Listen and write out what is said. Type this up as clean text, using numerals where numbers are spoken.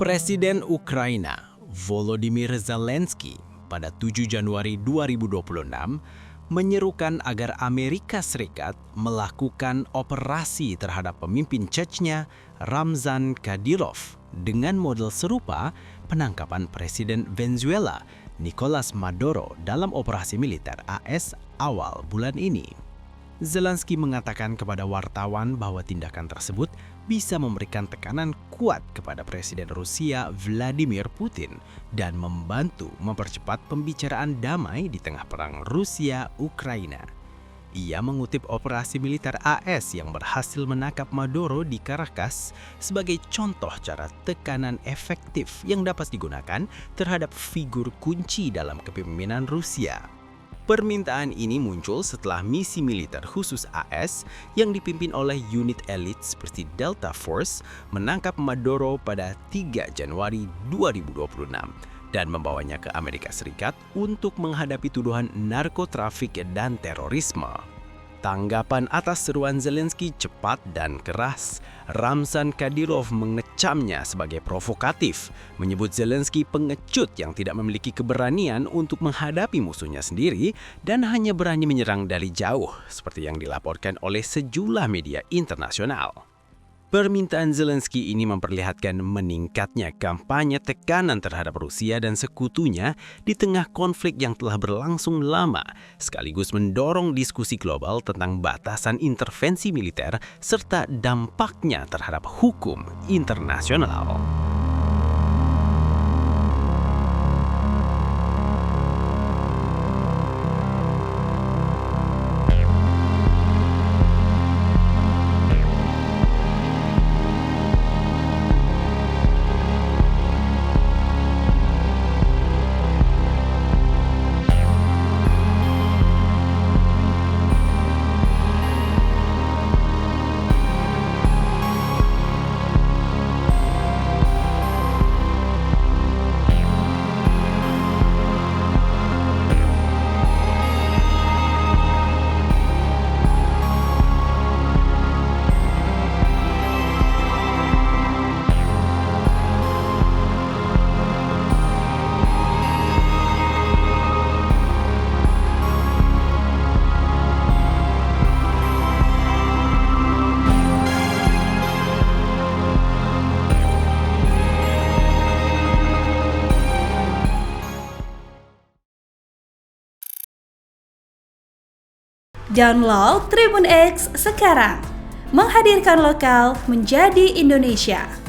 Presiden Ukraina Volodymyr Zelensky pada 7 Januari 2026 menyerukan agar Amerika Serikat melakukan operasi terhadap pemimpin Chechnya Ramzan Kadyrov dengan model serupa penangkapan Presiden Venezuela Nicolas Maduro dalam operasi militer AS awal bulan ini. Zelensky mengatakan kepada wartawan bahwa tindakan tersebut bisa memberikan tekanan kuat kepada Presiden Rusia Vladimir Putin dan membantu mempercepat pembicaraan damai di tengah perang Rusia-Ukraina. Ia mengutip operasi militer AS yang berhasil menangkap Maduro di Caracas sebagai contoh cara tekanan efektif yang dapat digunakan terhadap figur kunci dalam kepemimpinan Rusia. Permintaan ini muncul setelah misi militer khusus AS yang dipimpin oleh unit elit seperti Delta Force menangkap Maduro pada 3 Januari 2026 dan membawanya ke Amerika Serikat untuk menghadapi tuduhan narkotrafik dan terorisme. Tanggapan atas seruan Zelensky cepat dan keras. Ramzan Kadyrov mengecamnya sebagai provokatif, menyebut Zelensky pengecut yang tidak memiliki keberanian untuk menghadapi musuhnya sendiri dan hanya berani menyerang dari jauh, seperti yang dilaporkan oleh sejumlah media internasional. Permintaan Zelensky ini memperlihatkan meningkatnya kampanye tekanan terhadap Rusia dan sekutunya di tengah konflik yang telah berlangsung lama, sekaligus mendorong diskusi global tentang batasan intervensi militer serta dampaknya terhadap hukum internasional. Download Tribun X sekarang, menghadirkan lokal menjadi Indonesia.